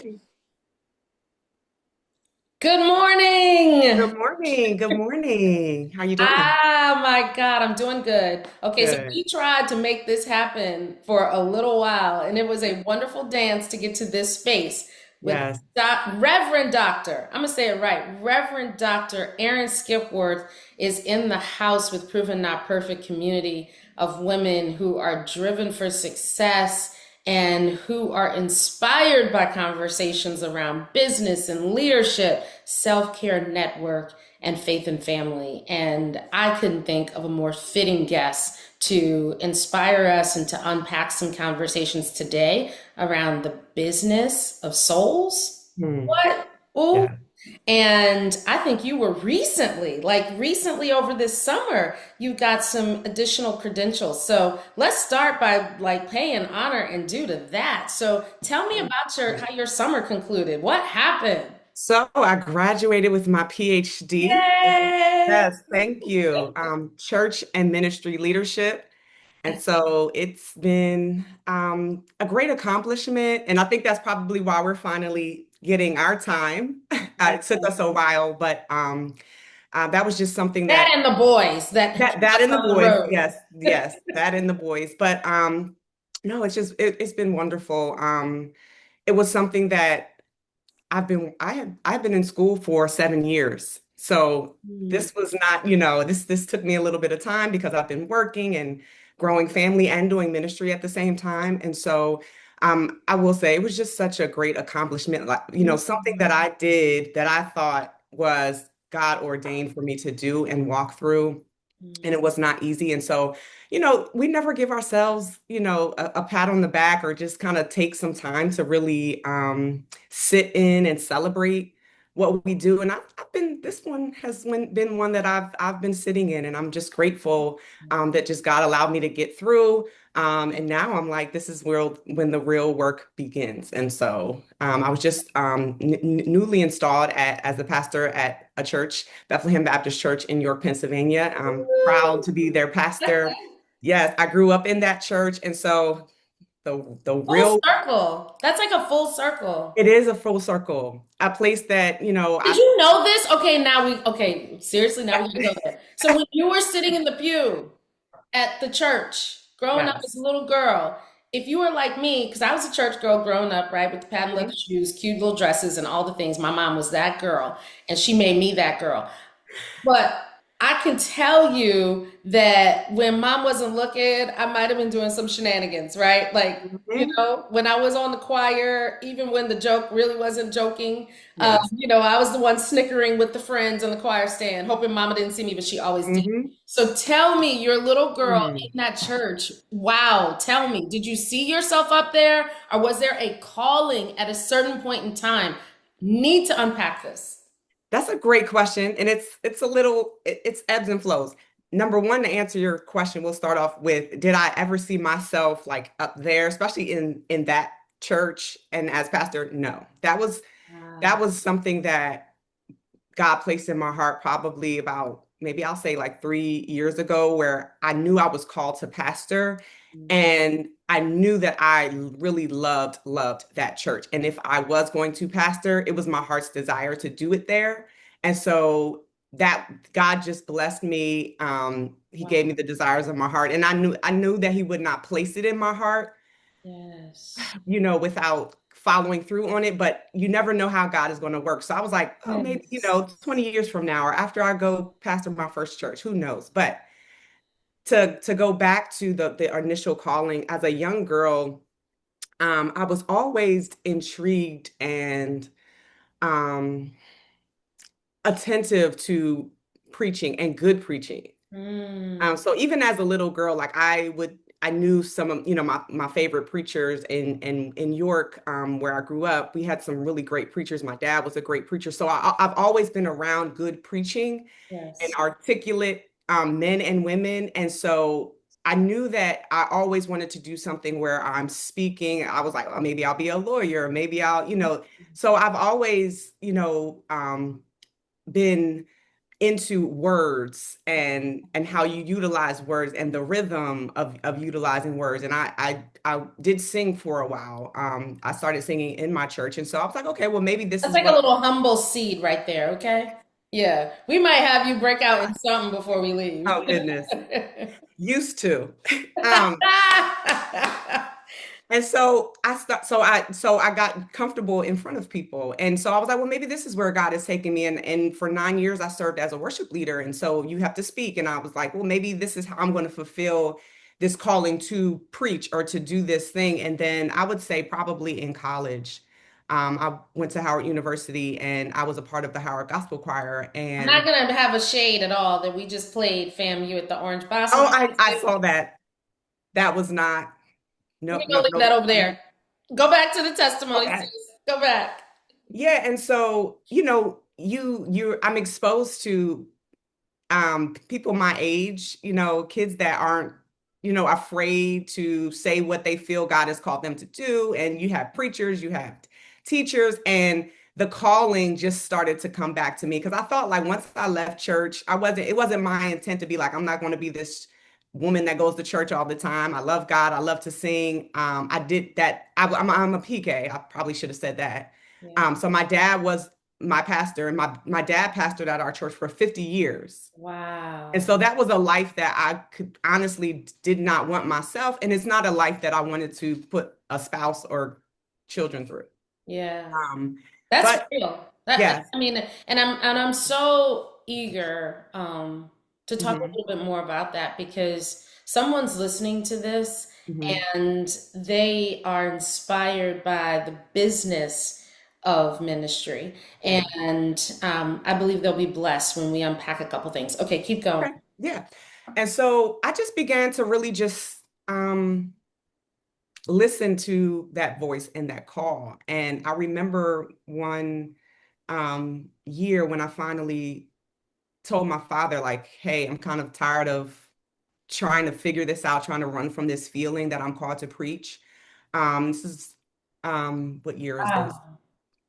Hey, Good morning. good morning. Good morning. How you doing? Ah, my God, I'm doing good. Okay, so Good. we tried to make this happen for a little while, and it was a wonderful dance to get to this space with Yes. Reverend Doctor. I'm gonna say it right. Reverend Doctor Erin Skipworth is in the house with Proven Not Perfect community of women who are driven for success and who are inspired by conversations around business and leadership, self-care network, and faith and family. And I couldn't think of a more fitting guest to inspire us and to unpack some conversations today around the business of souls. Hmm. What? Ooh. Yeah. And I think you were recently, like recently over this summer, you got some additional credentials. So let's start by like paying honor and due to that. So tell me about your how your summer concluded. What happened? So I graduated with my PhD. Yay! Yes, thank you. Church and ministry leadership. And so it's been a great accomplishment. And I think that's probably why we're finally getting our time. It took us a while, but that was just something That that and the boys that kept that us and the on the boys, road. yes, yes, that and the boys. But no, it's been wonderful. It was something that I've been in school for 7 years. So Hmm. this was not, this took me a little bit of time because I've been working and growing family and doing ministry at the same time. And so I will say it was just such a great accomplishment. Like, something that I did that I thought was God ordained for me to do and walk through, and it was not easy. And so, we never give ourselves, a pat on the back or just kind of take some time to really sit in and celebrate what we do. And I've been, this one has been one that I've been sitting in, and I'm just grateful that just God allowed me to get through. And now I'm like, this is where when the real work begins. And so I was just newly installed as a pastor at a church, Bethlehem Baptist Church in York, Pennsylvania. I'm proud to be their pastor. Yes, I grew up in that church, and so the Full real circle. That's like a full circle. it is a full circle, a place that Did I you know this? Okay, seriously, now we gotta go there. So when you were sitting in the pew at the church, growing up as yes. a little girl, if you were like me, because I was a church girl growing up, right, with the patent leather Mhm. shoes, cute little dresses, and all the things, my mom was that girl, and she made me that girl. But I can tell you that when mom wasn't looking, I might have been doing some shenanigans, right? Like, Mhm. when I was on the choir, even when the joke really wasn't joking, Yes. I was the one snickering with the friends on the choir stand, hoping mama didn't see me, but she always did. Mhm. So tell me, your little girl Mm. in that church, wow, tell me, did you see yourself up there, or was there a calling at a certain point in time? Need to unpack this. That's a great question, and it's a little it's ebbs and flows. Number one, to answer your question, we'll start off with, did I ever see myself like up there, especially in that church and as pastor? No. That was something that God placed in my heart probably about, maybe I'll say like 3 years ago, where I knew I was called to pastor, and I knew that I really loved that church. And if I was going to pastor, it was my heart's desire to do it there. And so that God just blessed me. He Wow. gave me the desires of my heart. And I knew that he would not place it in my heart, Yes. without following through on it, but you never know how God is going to work. So I was like, oh, maybe, Yes. 20 years from now, or after I go pastor my first church, who knows? But to go back to the initial calling as a young girl, I was always intrigued and um, attentive to preaching and good preaching. Mm. So even as a little girl, like I knew some of, my favorite preachers in York, where I grew up. We had some really great preachers. My dad was a great preacher. So I've always been around good preaching and Yes. articulate men and women. And so I knew that I always wanted to do something where I'm speaking. I was like, well, maybe I'll be a lawyer. Maybe so I've always, been into words and how you utilize words and the rhythm of utilizing words. And I did sing for a while. I started singing in my church, and so I was like, okay, well maybe this That's is like a what little humble seed right there, okay? Yeah. We might have you break out in I, something before we leave. oh goodness, used to. um And so I got comfortable in front of people. And so I was like, well, maybe this is where God is taking me. And for 9 years I served as a worship leader. And so you have to speak. And I was like, well, maybe this is how I'm going to fulfill this calling to preach or to do this thing. And then I would say probably in college, I went to Howard University and I was a part of the Howard Gospel Choir. I'm not And gonna have a shade at all that we just played FAMU at the Orange Blossom oh, I Festival. saw that. That was not, We're no, gonna no, leave no. that over there. Go back to the testimony, Okay. sis. Go back. Yeah, and so, I'm exposed to people my age, kids that aren't, afraid to say what they feel God has called them to do. And you have preachers, you have teachers, and the calling just started to come back to me because I thought like once I left church, it wasn't my intent to be like, I'm not going to be this woman that goes to church all the time. I love God. I love to sing. I did that. I'm a PK. I probably should have said that. Yeah. So my dad was my pastor, and my dad pastored at our church for 50 years. And Wow. so that was a life that I could honestly did not want myself. And it's not a life that I wanted to put a spouse or children through. Yeah. Um, That's but real. That yes. I mean, and I'm so eager to talk a Hmm. little bit more about that because someone's listening to this Hmm. and they are inspired by the business of ministry. Yeah. And I believe they'll be blessed when we unpack a couple things. Okay, keep going. Okay. Yeah. And so I just began to really just listen to that voice and that call. And I remember one year when I finally told my father, like, hey, I'm kind of tired of trying to figure this out, trying to run from this feeling that I'm called to preach. This is what year is this? Wow.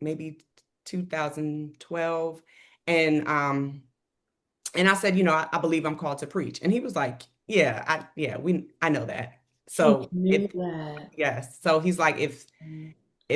Maybe 2012. And and I said, I believe I'm called to preach. And he was like, yeah, I know that. He So knew that. yes. So he's like, if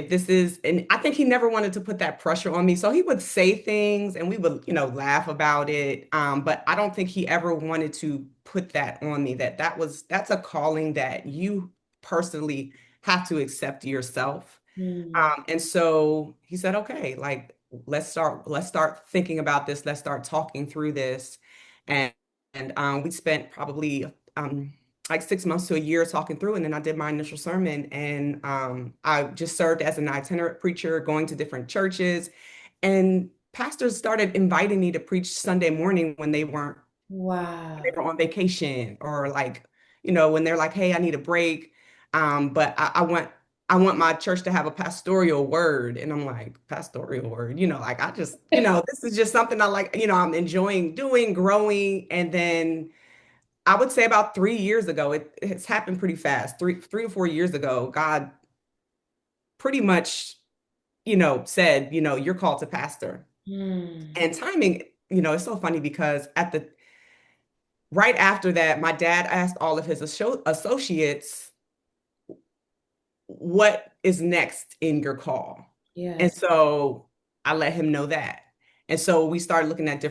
this is, and I think he never wanted to put that pressure on me. So he would say things and we would, laugh about it. But I don't think he ever wanted to put that on me, that's a calling that you personally have to accept yourself. Mm. And so he said, okay, like let's start thinking about this. Let's start talking through this. And we spent probably like 6 months to a year talking through. And then I did my initial sermon, and I just served as an itinerant preacher, going to different churches. And pastors started inviting me to preach Sunday morning when they Wow. were on vacation, or like, when they're like, hey, I need a break. But I want my church to have a pastoral word. And I'm like, pastoral word, like I just, this is just something I like, I'm enjoying doing, growing. And then I would say about 3 years ago, it's happened pretty fast. Three or 4 years ago, God pretty much, said, you're called to pastor. Mm. And timing, it's so funny because right after that, my dad asked all of his associates, what is next in your call? And Yes. so I let him know that. And so we started looking at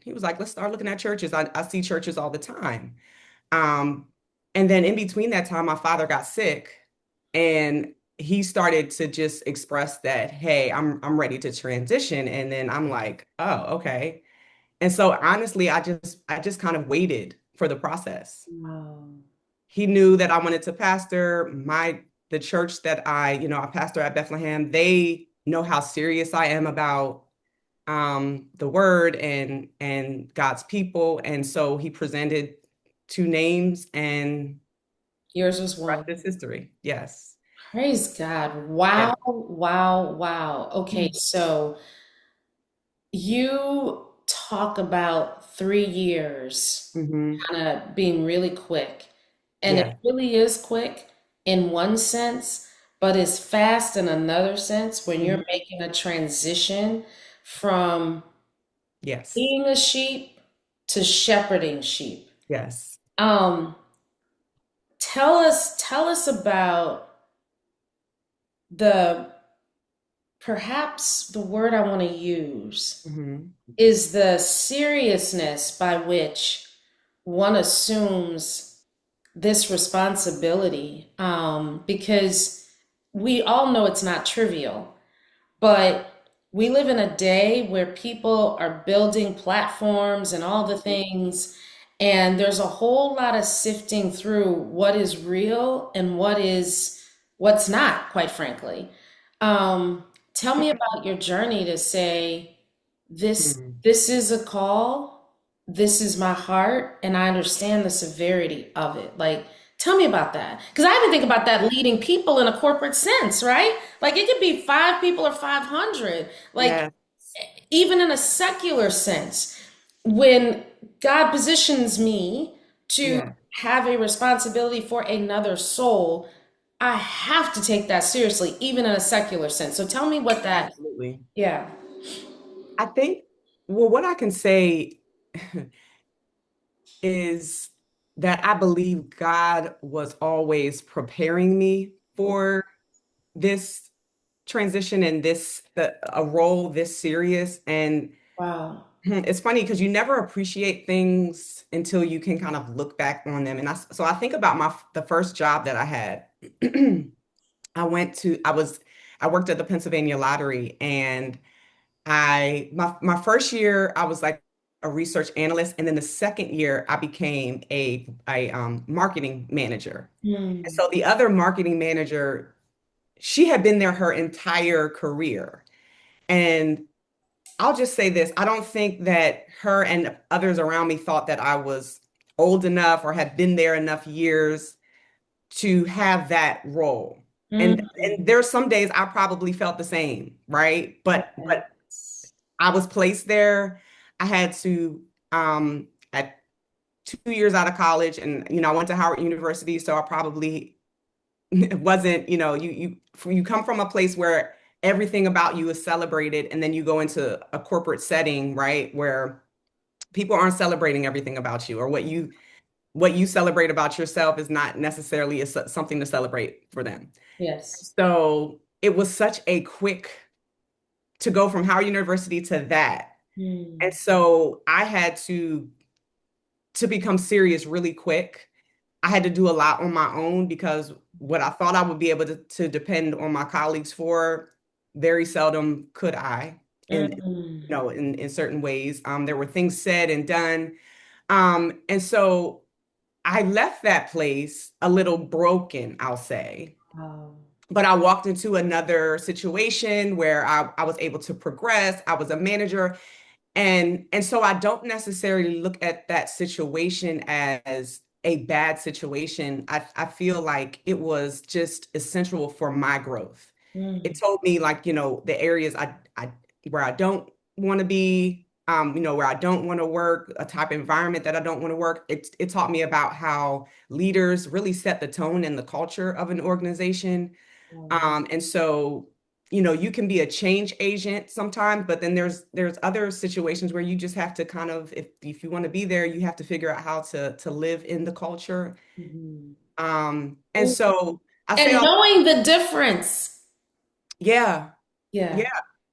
he was like, let's start looking at churches. I see churches all the time. Um, and then in between that time, my father got sick, and he started to just express that, hey, I'm ready to transition. And then I'm like, oh, okay. And so honestly, I just kind of waited for the process. Wow. He knew that I wanted to pastor. The church that I pastor at Bethlehem, they know how serious I am about the word and God's people. And so he presented two names, and Yours was rest one. is history. Yes. Praise God. Yeah. Wow, wow, wow. Okay, so you talk about 3 years Hmm. kind of being really quick. And it Yeah. really is quick in one sense, but it's fast in another sense when you're Hmm. making a transition from Yes. being a sheep to shepherding sheep. Yes. Um, tell us about the perhaps the word I want to use Hmm. is the seriousness by which one assumes this responsibility, because we all know it's not trivial, but we live in a day where people are building platforms and all the things, and there's a whole lot of sifting through what is real and what's not, quite frankly. Um, tell me about your journey to say Hmm. this is a call, this is my heart, and I understand the severity of it. Like, tell me about that. Because I even think about that leading people in a corporate sense, right? Like, it could be 5 people or 500. Like, Yes. even in a secular sense, when God positions me to Yeah. have a responsibility for another soul, I have to take that seriously, even in a secular sense. So tell me what that, Absolutely. yeah. I think, well, what I can say is that I believe God was always preparing me for this transition and a role this serious. And Wow. it's funny because you never appreciate things until you can kind of look back on them. And so I think about the first job that I had. I worked at the Pennsylvania Lottery, and my first year I was like a research analyst, and then the second year I became a marketing manager. And Hmm. so the other marketing manager, she had been there her entire career. And I'll just say this, I don't think that her and others around me thought that I was old enough or had been there enough years to have that role. And Mm. there's some days I probably felt the same, right? But Yes. I was placed there. I had to at 2 years out of college, and I went to Howard University, so I probably it wasn't, you come from a place where everything about you is celebrated, and then you go into a corporate setting, right, where people aren't celebrating everything about you, or what you celebrate about yourself is not necessarily something to celebrate for them. Yes. So it was such a quick to go from Howard University to that. And Hmm. so I had to become serious really quick. I had to do a lot on my own because what I thought I would be able to depend on my colleagues for, very seldom could I Mm. in certain ways. There were things said and done. And so I left that place a little broken, I'll say. Wow. But I walked into another situation where I was able to progress. I was a manager. And so I don't necessarily look at that situation as a bad situation. I feel like it was just essential for my growth. It Mm. told me, like, the areas I where I don't want to be, where I don't want to work, a type of environment that I don't want to work. It taught me about how leaders really set the tone and the culture of an organization. Wow. And so, you can be a change agent sometimes, but then there's other situations where you just have to kind of, if you want to be there, you have to figure out how to live in the culture. Mhm. And so I say, And all, knowing the difference. yeah, Yeah. yeah,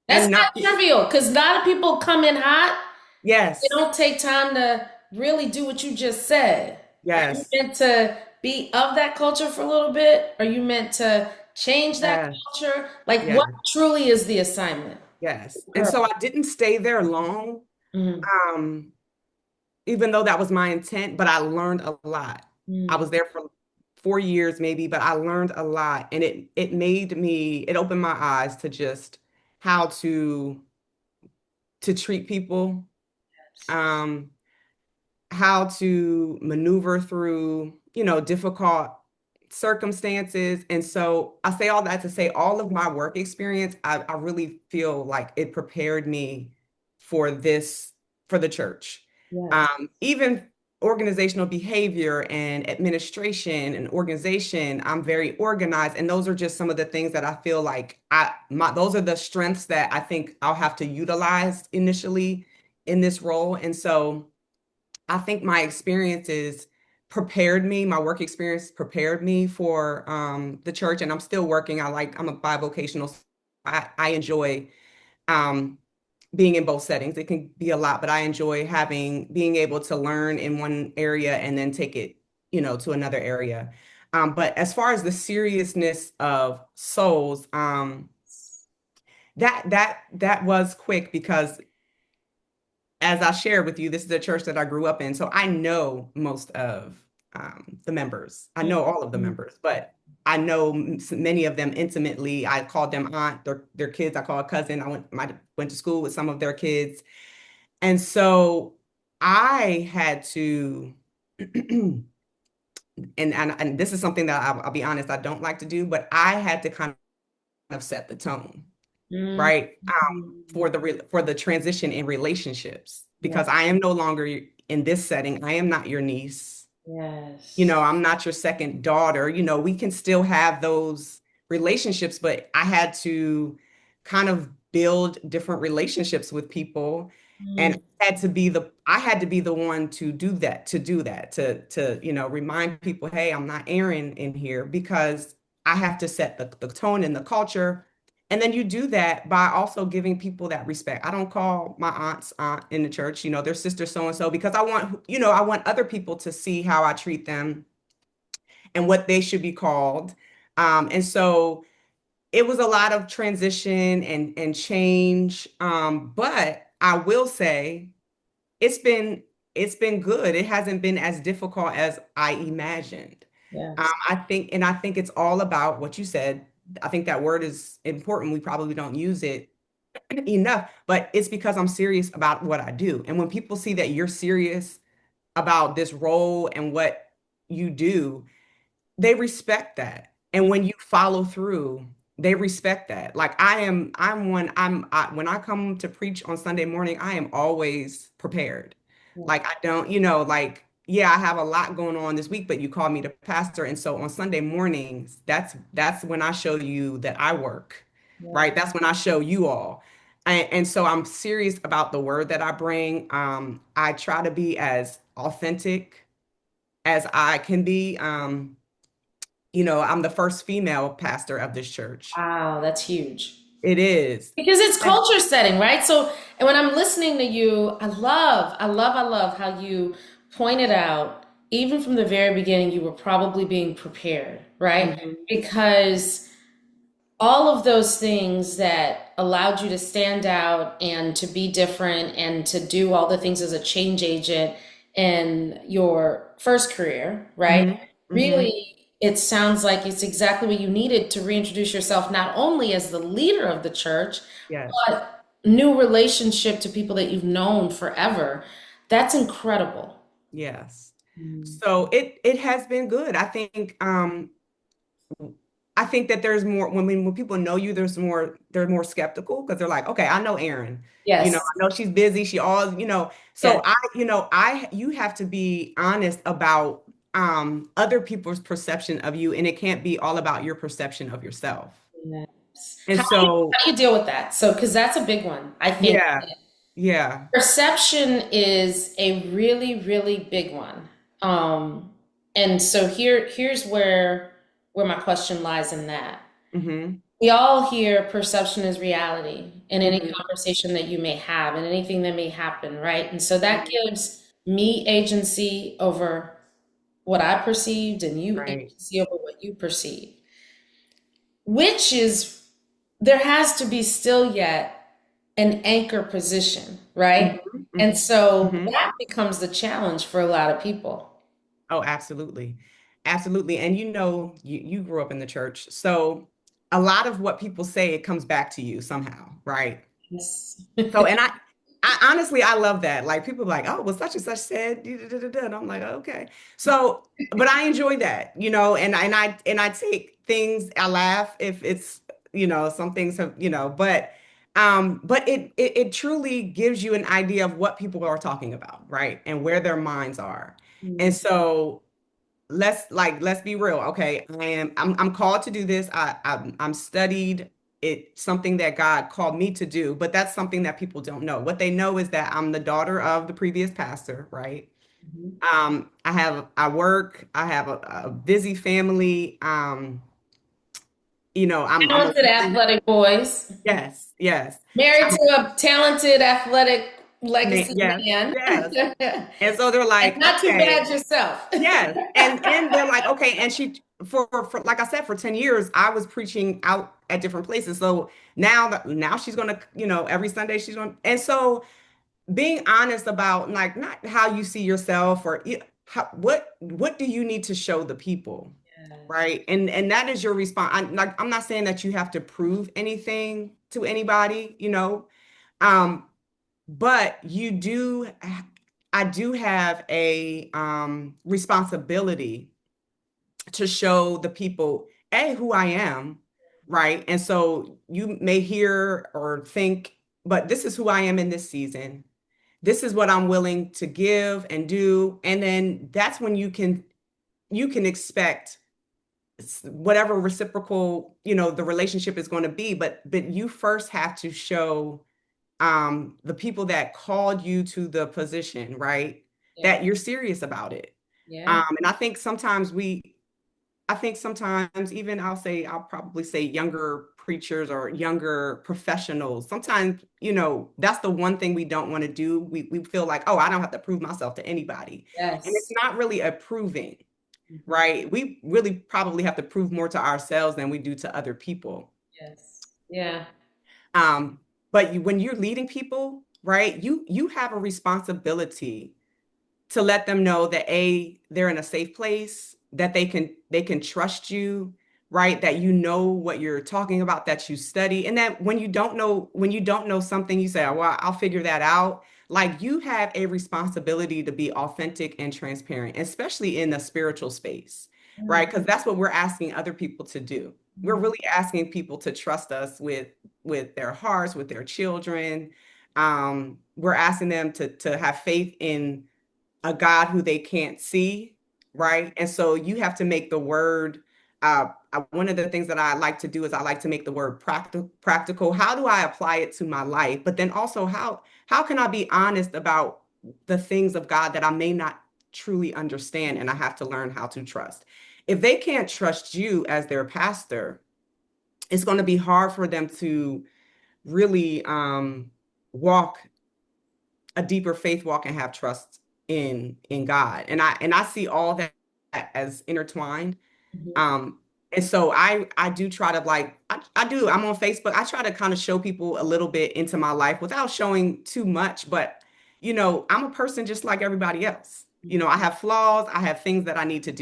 That's and not, not trivial because a lot of people come in hot. They yes, don't take time to really do what you just said. Are you yes, meant to be of that culture for a little bit? Are you meant to change that yes, culture? Like, yes, what truly is the assignment? yes. And Girl. so I didn't stay there long. Mm. Um, Even though that was my intent, but I learned a lot. I Mm. was there for 4 years maybe, but I learned a lot, and it opened my eyes to just how to treat people, um, how to maneuver through, difficult circumstances. And so I say all that to say all of my work experience, I really feel like it prepared me for this, for the church. Yes. Even organizational behavior and administration and organization, I'm very organized. And those are just some of the things that I feel like those are the strengths that I think I'll have to utilize initially in this role. And so I think my experiences prepared me, my work experience prepared me for the church. And I'm still working. I'm a bivocational. I enjoy um, being in both settings. It can be a lot, but I enjoy being able to learn in one area and then take it, to another area. But as far as the seriousness of souls, that was quick because as I shared with you, this is a church that I grew up in. So I know most of the members. I know all of the Mhm. members, but I know many of them intimately. I called them aunt, their kids. I call a cousin. I went to school with some of their kids. And so I had to, and this is something that I'll be honest, I don't like to do, but I had to kind of set the tone, Mhm. right? For the transition in relationships, Yeah. because I am no longer in this setting. I am not your niece. Yes. I'm not your second daughter. We can still have those relationships, but I had to kind of build different relationships with people. And Mm. I had to be the one to do that, to remind people, hey, I'm not Erin in here because I have to set the tone and the culture. And then you do that by also giving people that respect. I don't call my aunt's aunt in the church, their sister so and so, because I want other people to see how I treat them and what they should be called. And so it was a lot of transition and change. But I will say it's been it's been good. It hasn't been as difficult as I imagined. Yes. I think it's all about what you said. I think that word is important. We probably don't use it enough, but it's because I'm serious about what I do. And when people see that you're serious about this role and what you do, they respect that. And when you follow through, they respect that. Like when I come to preach on Sunday morning, I am always prepared. Yeah. Like I don't, like, yeah, I have a lot going on this week, but you call me the pastor. And so on Sunday mornings, that's when I show you that I work, Yeah. right? That's when I show you all. And so I'm serious about the word that I bring. I try to be as authentic as I can be. I'm the first female pastor of this church. Wow, that's huge. It is. Because it's And culture setting, right? So, and when I'm listening to you, I love how you pointed out, even from the very beginning, you were probably being prepared, right? mhm, Because all of those things that allowed you to stand out and to be different and to do all the things as a change agent in your first career, right? mhm, mhm, Really, it sounds like it's exactly what you needed to reintroduce yourself, not only as the leader of the church, yes, but new relationship to people that you've known forever. That's incredible. yes. Mm. So it has been good. I think that there's more when people know you, they're more skeptical because they're like, okay, I know Erin. Yes. I know she's busy. She all, Yes. so you have to be honest about other people's perception of you, and it can't be all about your perception of yourself. Yes. And so, How do you deal with that? So, because that's a big one. I think yeah, yeah. perception is a really, really big one. Um, and so here's where my question lies in that. hmm We all hear perception is reality in any hmm conversation that you may have and anything that may happen, right? And so that hmm gives me agency over what I perceived and you Right. agency over what you perceive, which is there has to be still yet an anchor position, hmm right? hmm And so hmm that becomes the challenge for a lot of people. Oh, absolutely. Absolutely. And you grew up in the church. So a lot of what people say, it comes back to you somehow, right? Yes. So, and I honestly, I love that. Like people are like, oh, well, such and such said, da, da, da, da. And I'm like, okay. So, but I enjoy that, and I take things, I laugh if it's, some things have, but it truly gives you an idea of what people are talking about, right? And where their minds are. And Mm. so let's be real. Okay. I'm called to do this. I'm studied. it's something that God called me to do, but that's something that people don't know. What they know is that I'm the daughter of the previous pastor, right? Mhm. I work, I have a busy family. I'm a Talented woman. athletic boys. Yes, yes. Married to a talented athletic legacy Yes, man. yes. And And so they're like, not too okay, bad yourself. yes. And they're like, okay, and she for like I said, for 10 years, I was preaching out at different places. So now she's gonna, every Sunday she's gonna, and so being honest about like not how you see yourself or what do you need to show the people, Yes. right? And that is your response. I'm not saying that you have to prove anything to anybody, um, but I do have a responsibility to show the people who I am, right? And so you may hear or think, but this is who I am in this season. This is what I'm willing to give and do. And then that's when you can expect whatever reciprocal, the relationship is going to be. But you first have to show the people that called you to the position, right? Yeah. That you're serious about it. Yeah. And I think sometimes even I'll probably say younger preachers or younger professionals, sometimes, that's the one thing we don't want to do. We feel like, oh, I don't have to prove myself to anybody. And it's Yes. not really a proving, Mhm. right? We really probably have to prove more to ourselves than we do to other people. Yes. Yeah. Um, but when you're leading people, right, you have a responsibility to let them know that they're in a safe place, that they can trust you, right? That you know what you're talking about, that you study, and that when you don't know something, you say, oh, well, I'll figure that out. Like you have a responsibility to be authentic and transparent, especially in the spiritual space, right? Mm. Because that's what we're asking other people to do. We're Mhm. really asking people to trust us with their hearts, with their children. We're asking them to have faith in a God who they can't see, right? And so you have to make the word. One of the things that I like to do is I like to make the word practical. How do I apply it to my life? But then also how can I be honest about the things of God that I may not truly understand and I have to learn how to trust? If they can't trust you as their pastor, it's going to be hard for them to really walk a deeper faith walk and have trust in God. And I see all that as intertwined. Mhm. Um, and so I do try to like I'm on Facebook. I try to kind of show people a little bit into my life without showing too much, but I'm a person just like everybody else. I have flaws, I have things that I need to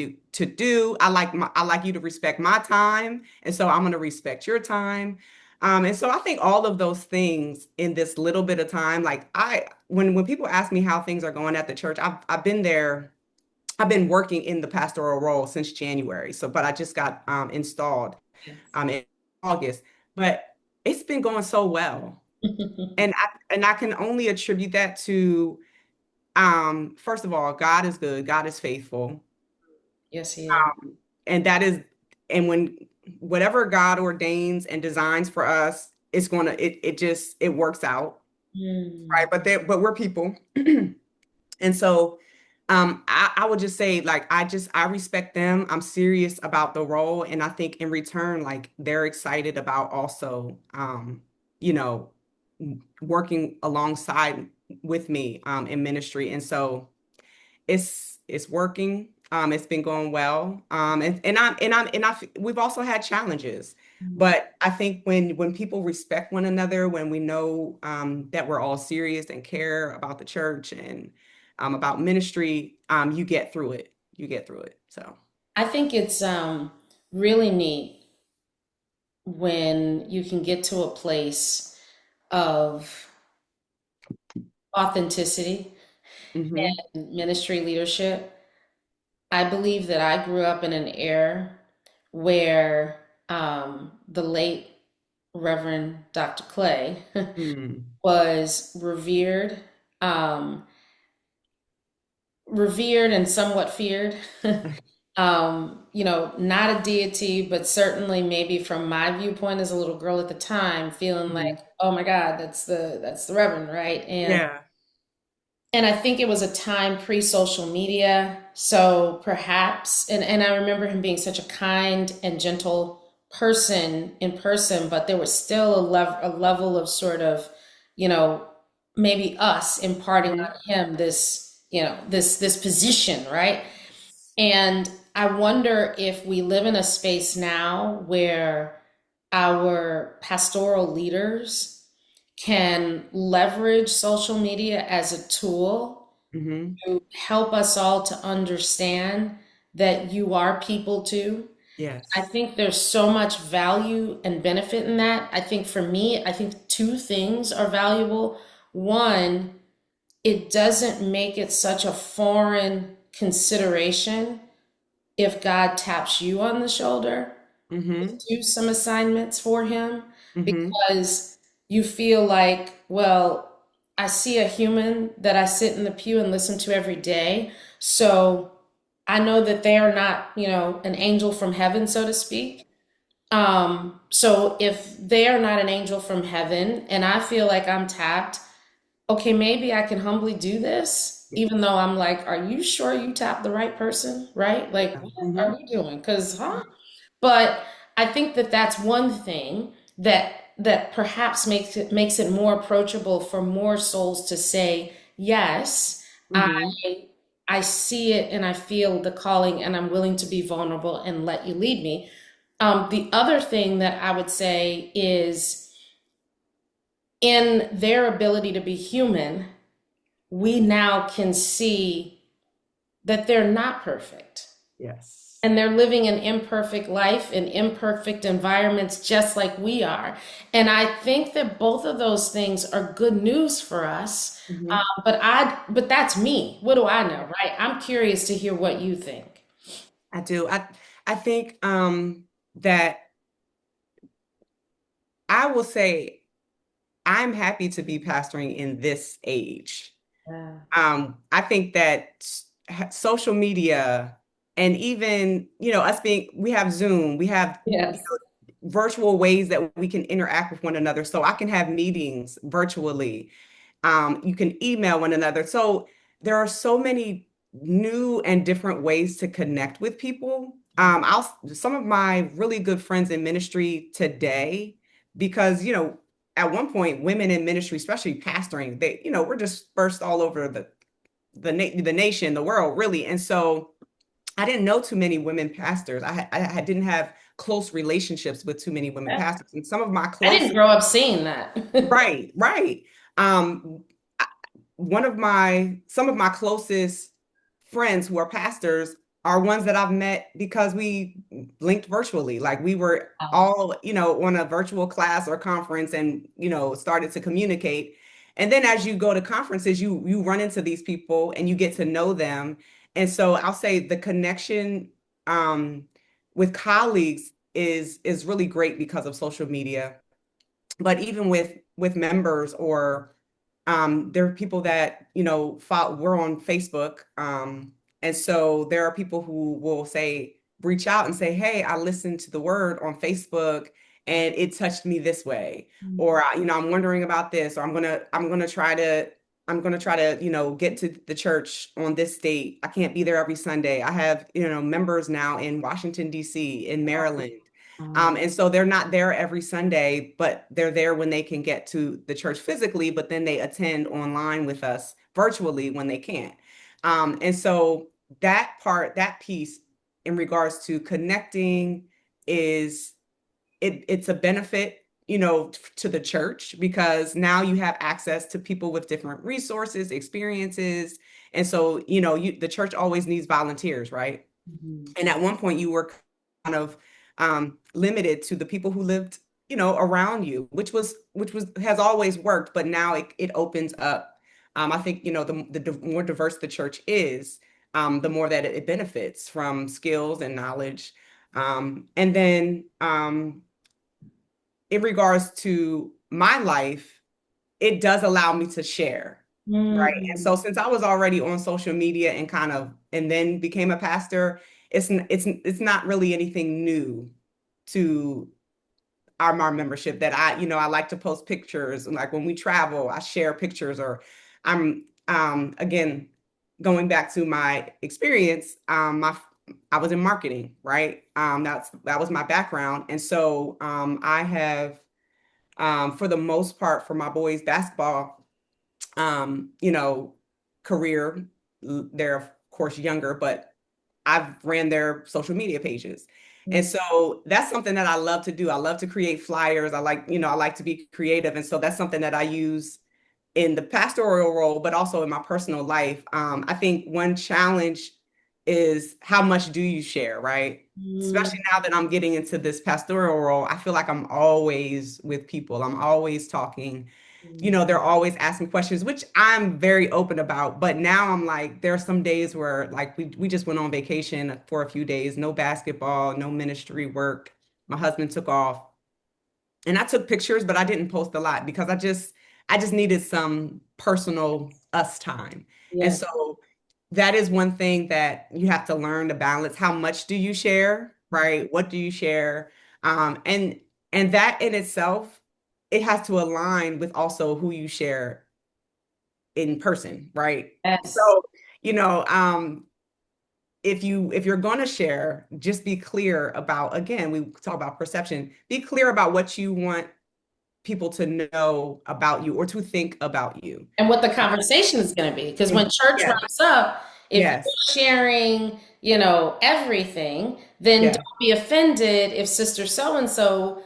do. I like you to respect my time, and so I'm going to respect your time. And so I think all of those things in this little bit of time, like when people ask me how things are going at the church, I've been there. I've been working in the pastoral role since January. So, but I just got installed Yes. in August. But it's been going so well, and I can only attribute that to first of all, God is good, God is faithful, Yes, he is. and that is, and when whatever God ordains and designs for us, it works out, right? Mm. But we're people. And so I would just say, like, I respect them. I'm serious about the role. And I think in return, like, they're excited about also, you know, working alongside with me in ministry. And so it's working. It's been going well. We've also had challenges, Mm. but I think when people respect one another, when we know that we're all serious and care about the church and about ministry, you get through it. You get through it. So, I think it's really neat when you can get to a place of authenticity hmm and ministry leadership. I believe that I grew up in an era where the late Reverend Dr. Clay mm. was revered, um, revered and somewhat feared. Not a deity, but certainly maybe from my viewpoint as a little girl at the time, feeling like, Mhm. oh my God, that's the Reverend, right? Yeah. And I think it was a time pre-social media, so perhaps, and I remember him being such a kind and gentle person in person, but there was still a level of sort of, you know, maybe us imparting Mhm. on him this, this position, right? And I wonder if we live in a space now where our pastoral leaders can leverage social media as a tool Mhm. to help us all to understand that you are people too. I Yes. think there's so much value and benefit in that. I think for me, I think two things are valuable. One, it doesn't make it such a foreign consideration if God taps you on the shoulder, Mhm. do some assignments for him, Mhm. because you feel like, well, I see a human that I sit in the pew and listen to every day. So I know that they are not, an angel from heaven, so to speak. So if they are not an angel from heaven and I feel like I'm tapped, okay, maybe I can humbly do this, even though I'm like, are you sure you tapped the right person? Right? Like, what are Mhm. we doing? Because, huh? But I think that that's one thing that perhaps makes it more approachable for more souls to say, yes, I Mhm. I see it and I feel the calling and I'm willing to be vulnerable and let you lead me. The other thing that I would say is in their ability to be human, we now can see that they're not perfect. Yes. And they're living an imperfect life in imperfect environments just like we are. And I think that both of those things are good news for us. Mhm. But that's me. What do I know, right? I'm curious to hear what you think. I do. I think that I will say I'm happy to be pastoring in this age. Yeah. I think that social media and even, us being, we have Zoom, we have, Yes. virtual ways that we can interact with one another. So I can have meetings virtually. You can email one another. So there are so many new and different ways to connect with people. Some of my really good friends in ministry today, because at one point women in ministry, especially pastoring, they we're dispersed all over the nation, the world, really. And so I didn't know too many women pastors. I didn't have close relationships with too many women pastors, and some of my I didn't closest. grow up seeing that. Right, right. I- One of some of my closest friends who are pastors are ones that I've met because we linked virtually. Like we were all, on a virtual class or conference and, started to communicate. And then as you go to conferences, you run into these people and you get to know them. And so I'll say the connection um with colleagues is really great because of social media, but even with members or there are people that we're on Facebook, and so there are people who will say reach out and say, hey, I listened to the word on Facebook and it touched me this way, or I'm wondering about this, or I'm gonna try to get to the church on this date. I can't be there every Sunday. I have members now in Washington D.C., in Maryland. And so they're not there every Sunday, but they're there when they can get to the church physically, but then they attend online with us virtually when they can't. And so that piece in regards to connecting is it's a benefit, to the church because now you have access to people with different resources, experiences. And so, the church always needs volunteers, right? Mhm. And at one point, you were kind of limited to the people who lived, around you, which was has always worked, but now it opens up. I think the more diverse the church is, the more that it benefits from skills and knowledge. And then in regards to my life, it does allow me to share, right? And Mm. so since I was already on social media and then became a pastor, it's not really anything new to our membership that I like to post pictures. And like when we travel, I share pictures or I'm again going back to my experience, I was in marketing, right? That was my background. And so I have for the most part for my boys basketball you know, career, they're of course younger, but I've ran their social media pages. And so that's something that I love to do. I love to create flyers. I like to be creative. And so that's something that I use in the pastoral role, but also in my personal life. I think one challenge is how much do you share, right? Especially now that I'm getting into this pastoral role, I feel like I'm always with people. I'm always talking. They're always asking questions, which I'm very open about. But now I'm like, there are some days where like we just went on vacation for a few days, no basketball, no ministry work. My husband took off and I took pictures, but I didn't post a lot because I just needed some personal us time. And Yes. so that is one thing that you have to learn to balance. How much do you share, right? What do you share? And that in itself, it has to align with also who you share in person, right? Yes. So, you know, if you're going to share, just be clear about, again, we talk about perception, be clear about what you want people to know about you or to think about you. And what the conversation is going to be. Because when And church yes, wraps up, if you're yes, sharing, everything, then yes, don't be offended if Sister So and so,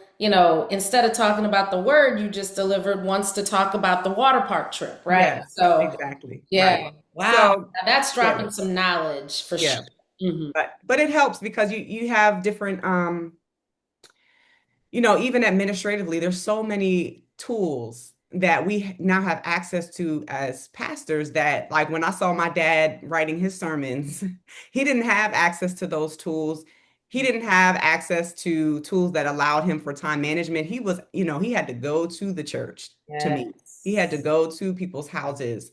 instead of talking about the word you just delivered, wants to talk about the water park trip, right? yes, So, exactly. yeah, Right. wow, So now that's yeah, dropping some knowledge for sure. yeah. Hmm. But it helps because you have different even administratively, there's so many tools that we now have access to as pastors that, like, when I saw my dad writing his sermons, he didn't have access to those tools. He didn't have access to tools that allowed him for time management. He had to go to the church to meet. He had to Yes. go to people's houses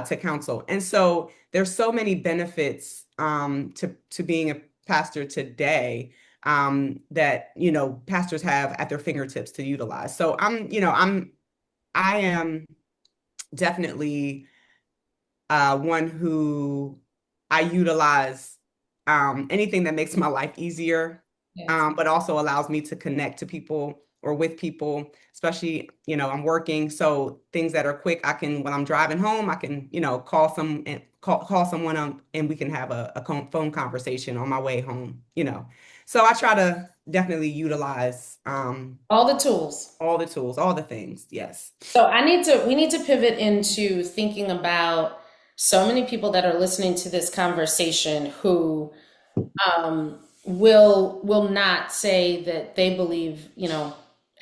to counsel. And so there's so many benefits to being a pastor today that pastors have at their fingertips to utilize. So I am definitely one who I utilize anything that makes my life easier, Yes. but also allows me to connect to people or with people, especially, I'm working. So things that are quick, when I'm driving home, I can, call call someone and we can have a phone conversation on my way home. So I try to definitely utilize All the tools. all the tools, all the things. Yes. So we need to pivot into thinking about so many people that are listening to this conversation who will not say that they believe,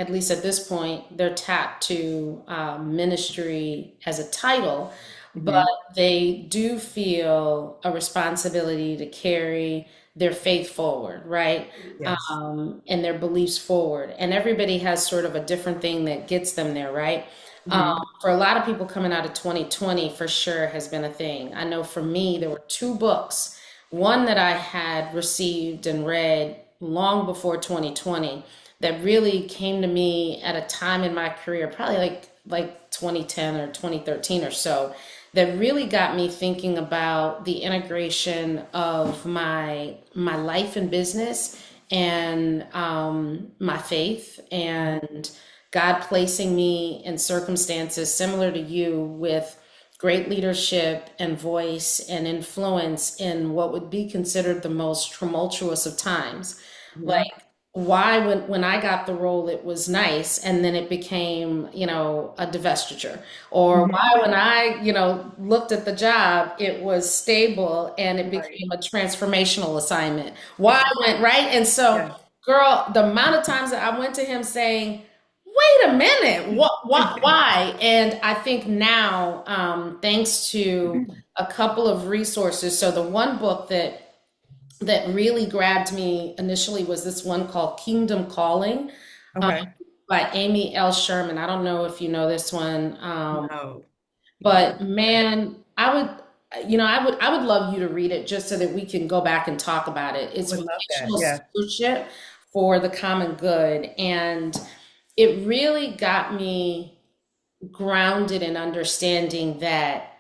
at least at this point, they're tapped to ministry as a title, but Hmm. they do feel a responsibility to carry their faith forward, right? Yes. And their beliefs forward. And everybody has sort of a different thing that gets them there, right? Hmm. For a lot of people coming out of 2020, for sure has been a thing. I know for me, there were two books, one that I had received and read long before 2020 that really came to me at a time in my career, probably like 2010 or 2013 or so, that really got me thinking about the integration of my life and business and my faith and God placing me in circumstances similar to you with great leadership and voice and influence in what would be considered the most tumultuous of times. Hmm. Like why when I got the role it was nice and then it became, a divestiture. Or Hmm. why when I, looked at the job it was stable and it Right. became a transformational assignment. Why went right? And so, Yeah. girl, the amount of times that I went to him saying, wait a minute, what, why? And I think now, thanks to a couple of resources. So the one book that really grabbed me initially was this one called Kingdom Calling, um, Okay. by Amy L. Sherman. I don't know if you know this one, No. but Okay. man, I would love you to read it just so that we can go back and talk about it. It's Would love that. Relational Yes. Stewardship for the Common Good. And it really got me grounded in understanding that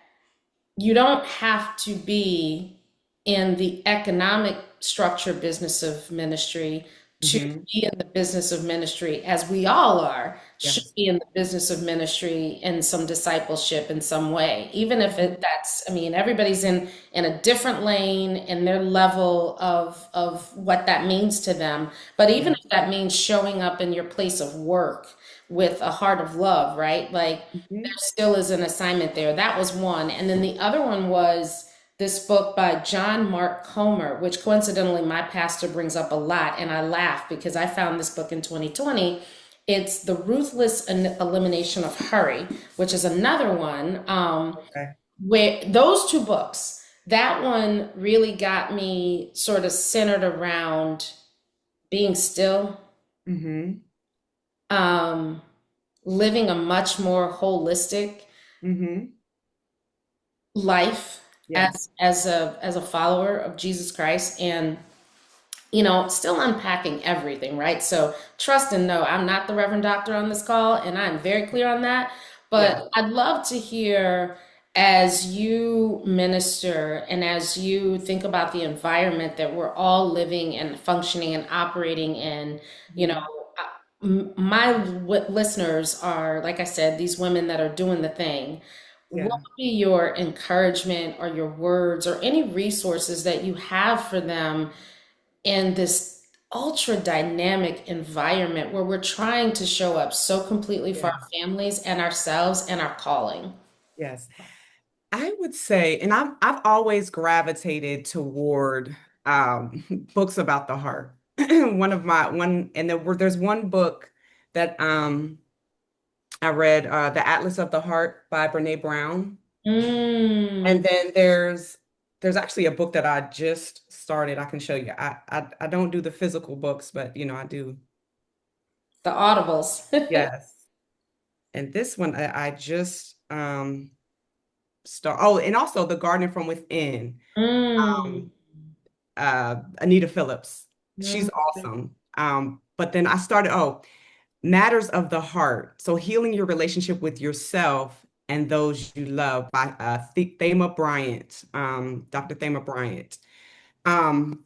you don't have to be in the economic structure business of ministry to Hmm. be in the business of ministry, as we all are, should Yes. be in the business of ministry in some discipleship in some way. Even if I mean, everybody's in a different lane in their level of what that means to them. But even Yeah. if that means showing up in your place of work with a heart of love, right? Like there Hmm. still is an assignment there. That was one. And then the other one was this book by John Mark Comer, which coincidentally my pastor brings up a lot. And I laugh because I found this book in 2020. It's The Ruthless Elimination of Hurry, which is another one Okay. where those two books, that one really got me sort of centered around being still, Hmm. um, living a much more holistic Hmm. life Yes. as a follower of Jesus Christ, and still unpacking everything, right? So trust and know I'm not the Reverend Doctor on this call, and I'm very clear on that. Yeah. But I'd love to hear as you minister and as you think about the environment that we're all living and functioning and operating in, you know, Mhm. my listeners are, like I said, these women that are doing the thing. What Yeah. would be your encouragement or your words or any resources that you have for them in this ultra dynamic environment where we're trying to show up so completely for Yeah. our families and ourselves and our calling? Yes. I would say, and I've always gravitated toward books about the heart. There's one book that I read, The Atlas of the Heart by Brene Brown. Mm, And then there's actually a book that I just started. I can show you. I don't do the physical books, but I do. the audibles. Yes. And this one I just start. Oh, and also The Garden from Within. Mm, Anita Phillips. She's mm, awesome. But then I started, Matters of the Heart. So healing your relationship with yourself and those you love by Thema Bryant, Dr. Thema Bryant. Um,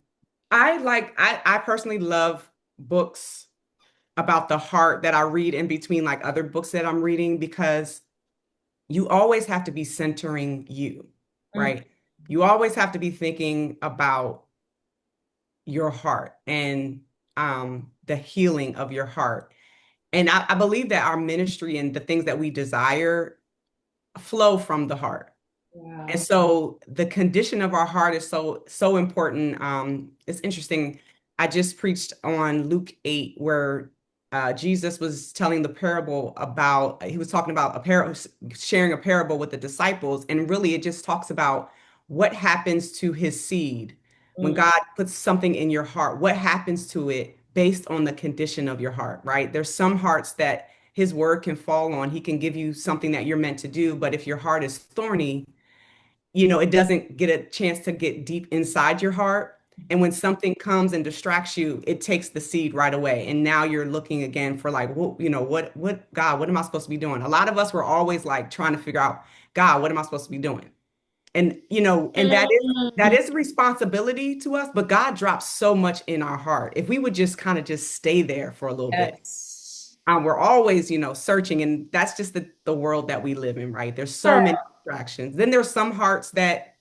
I personally love books about the heart that I read in between like other books that I'm reading because you always have to be centering you, mm. right? You always have to be thinking about your heart and the healing of your heart. And I believe that our ministry and the things that we desire flow from the heart. And Wow. so the condition of our heart is so important. It's interesting. I just preached on Luke 8, where Jesus was telling the parable about, he was talking about a parable, sharing a parable with the disciples. And really, it just talks about what happens to his seed when Mm, God puts something in your heart. What happens to it based on the condition of your heart, right? There's some hearts that his word can fall on. He can give you something that you're meant to do. But if your heart is thorny, it doesn't get a chance to get deep inside your heart. And when something comes and distracts you, it takes the seed right away. And now you're looking again for like, God, what am I supposed to be doing? A lot of us were always like trying to figure out, God, what am I supposed to be doing? And that mm. is a responsibility to us, but God drops so much in our heart. If we would just kind of just stay there for a little bit. Yes. We're always, searching, and that's just the world that we live in, right? There's so many Girl. distractions. Then there's some hearts that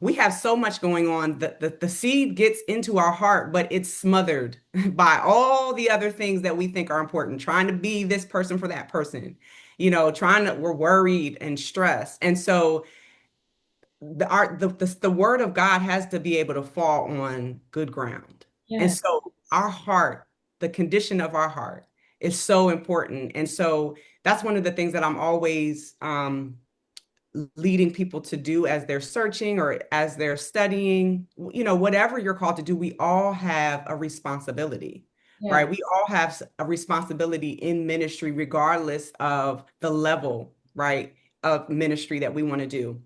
we have so much going on that the seed gets into our heart, but it's smothered by all the other things that we think are important, trying to be this person for that person, we're worried and stressed. And so the word of God has to be able to fall on good ground. And Yes. so our heart, the condition of our heart is so important. And so that's one of the things that I'm always leading people to do as they're searching or as they're studying, whatever you're called to do, we all have a responsibility, right? Yeah. We all have a responsibility in ministry, regardless of the level, right, of ministry that we want to do.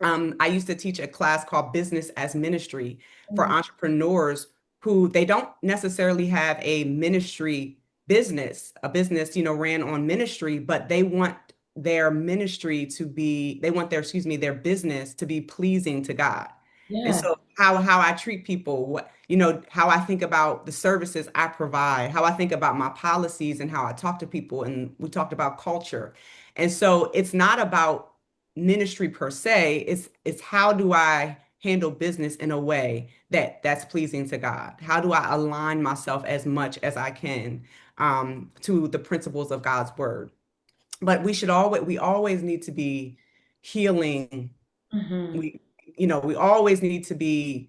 I used to teach a class called Business as Ministry for Mhm. entrepreneurs who they don't necessarily have a ministry business, a business, ran on ministry, but they want their ministry to be, they want their, excuse me, their business to be pleasing to God. And Yeah. so how I treat people, how I think about the services I provide, how I think about my policies and how I talk to people. And we talked about culture. And so it's not about ministry per se, it's how do I handle business in a way that's pleasing to God? How do I align myself as much as I can to the principles of God's word? But we always need to be healing. Hmm. We always need to be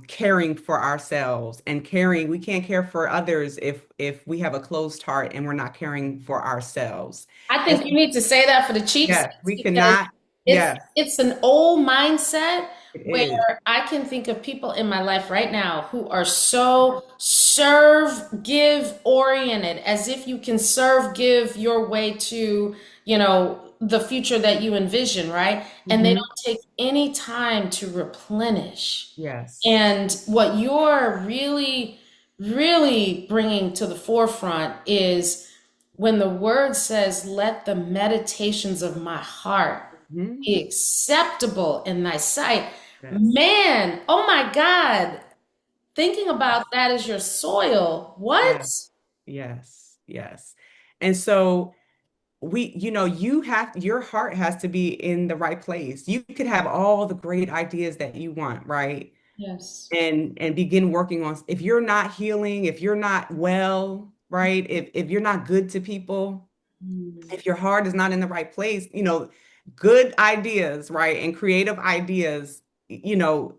caring for ourselves and caring. We can't care for others if we have a closed heart and we're not caring for ourselves. I And think so, you need to say that for the cheap yes, seats we because cannot. it's Yes, it's an old mindset it where is. I can think of people in my life right now who are so serve give oriented, as if you can serve give your way to, the future that you envision, right? And they Hmm. don't take any time to replenish. Yes. And what you're really, really bringing to the forefront is when the word says, let the meditations of my heart Hmm. be acceptable in thy sight. Yes. Man, oh my God, thinking about that as your soil. What? Yes. Yes. Yes. And so your heart has to be in the right place. You could have all the great ideas that you want, right? Yes. And begin working on, if you're not healing, if you're not well, right? If you're not good to people, Mm. if your heart is not in the right place, good ideas, right? And creative ideas,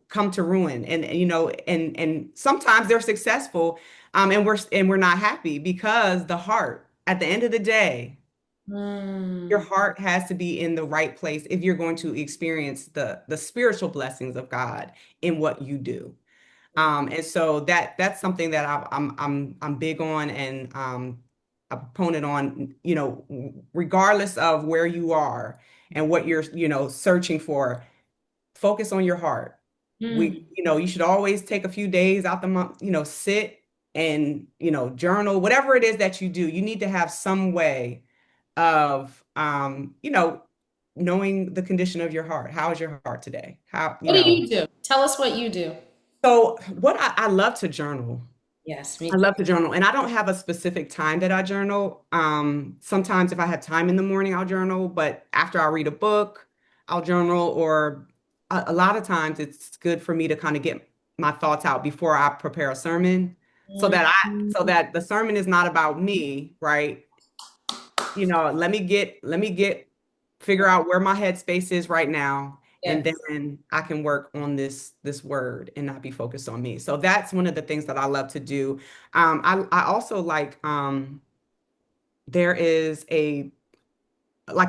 come to ruin. And sometimes they're successful, and we're not happy because the heart, at the end of the day, your Mm. heart has to be in the right place if you're going to experience the spiritual blessings of God in what you do. And so that's something that I'm big on, and a proponent on, regardless of where you are and what you're, searching for, focus on your heart. Mm. You should always take a few days out the month, sit and, journal, whatever it is that you do. You need to have some way of, knowing the condition of your heart. How is your heart today? How, What do you do? Tell us what you do. so what I love to journal. Yes, I me love to journal, and I don't have a specific time that I journal. Sometimes if I have time in the morning, I'll journal, but after I read a book, I'll journal, or a lot of times it's good for me to kind of get my thoughts out before I prepare a sermon so too. that the sermon is not about me, right? Let me get figure out where my headspace is right now, and Yes. then I can work on this word and not be focused on me. So that's one of the things that I love to do. I also like, there is a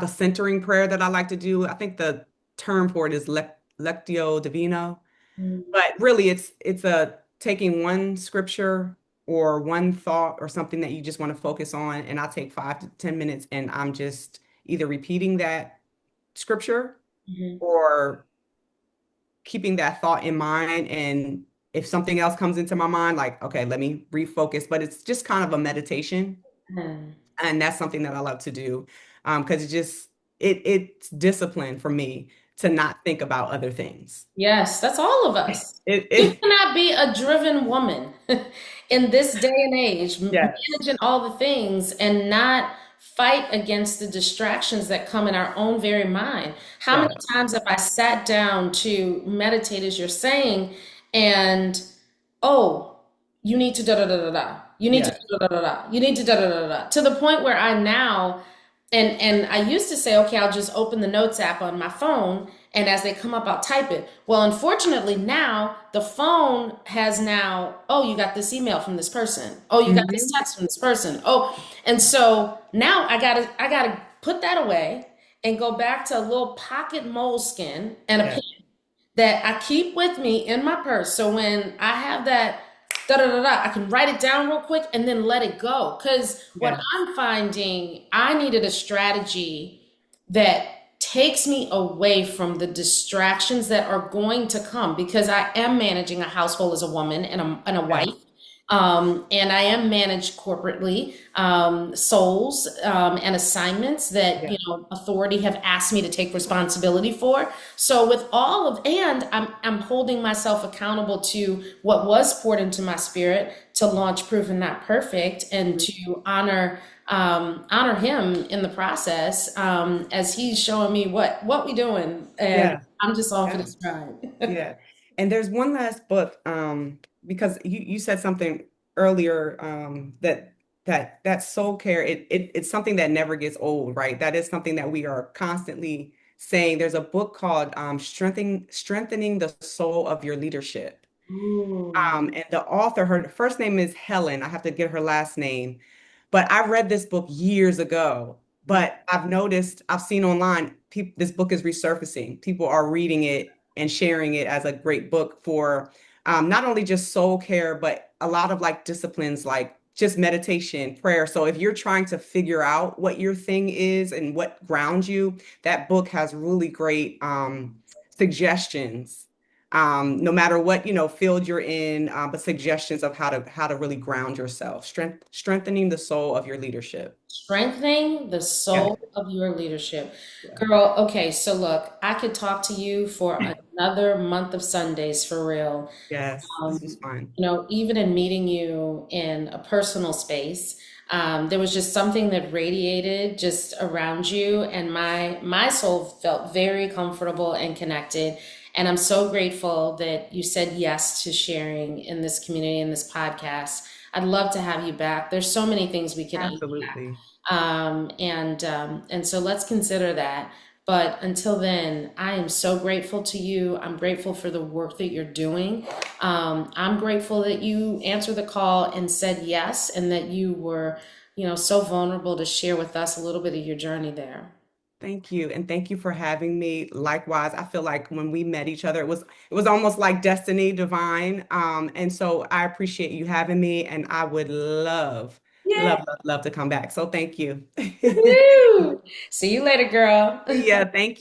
centering prayer that I like to do. I think the term for it is Lectio Divina. Mm. But really, it's a taking one scripture or one thought or something that you just want to focus on, and I'll take 5 to 10 minutes, and I'm just either repeating that scripture Mhm. or keeping that thought in mind. And if something else comes into my mind, like, okay, let me refocus. But it's just kind of a meditation, Mm. and that's something that I love to do, because it's discipline for me to not think about other things. Yes, that's all of us. It, You it cannot be a driven woman in this day and age, yes, managing all the things and not fight against the distractions that come in our own very mind. How many yes, times have I sat down to meditate, as you're saying, and oh, you need to da da da da da. You need to yes. da da da da. You need to da da da da da. To the point where I now, and I used to say, okay, I'll just open the notes app on my phone, and as they come up, I'll type it. Well, unfortunately, now the phone has now, oh, you got this email from this person. Oh, you got this Hmm. text from this person. Oh, and so now I gotta put that away and go back to a little pocket moleskin and a pen Yes, that I keep with me in my purse. So when I have that da da da da, I can write it down real quick and then let it go. Because what yes. I'm finding, I needed a strategy that takes me away from the distractions that are going to come because I am managing a household as a woman and a wife. Yes. And I am managed corporately, souls and assignments that, Yeah. authority have asked me to take responsibility for. So with all of, and I'm holding myself accountable to what was poured into my spirit to launch Proven Not Perfect and to honor him in the process, as he's showing me what we doing. And Yeah. I'm just on for Yeah. this ride. Yeah. And there's one last book, because you said something earlier, that soul care, it's something that never gets old, right? That is something that we are constantly saying. There's a book called Strengthening the Soul of Your Leadership. Ooh. And the author, her first name is Helen. I have to get her last name. But I read this book years ago. But I've noticed, I've seen online, people, this book is resurfacing. People are reading it and sharing it as a great book for not only just soul care, but a lot of like disciplines like just meditation, prayer. So if you're trying to figure out what your thing is and what grounds you, that book has really great suggestions, no matter what, field you're in, but suggestions of how to really ground yourself, strengthening the soul of your leadership. Strengthening the Yeah, soul of your leadership. yeah, Girl, okay, so look, I could talk to you for another month of Sundays for real. yes, this was fun. Even in meeting you in a personal space, there was just something that radiated just around you, and my soul felt very comfortable and connected. And I'm so grateful that you said yes to sharing in this community, in this podcast. I'd love to have you back. There's so many things we could unpack. Absolutely. And so let's consider that. But until then, I am so grateful to you. I'm grateful for the work that you're doing. I'm grateful that you answered the call and said yes, and that you were, so vulnerable to share with us a little bit of your journey there. Thank you. And thank you for having me. Likewise, I feel like when we met each other, it was almost like destiny divine. And so I appreciate you having me, and I would love, Yeah. love, love, love to come back. So thank you. Woo! See you later, girl. Yeah, thank you.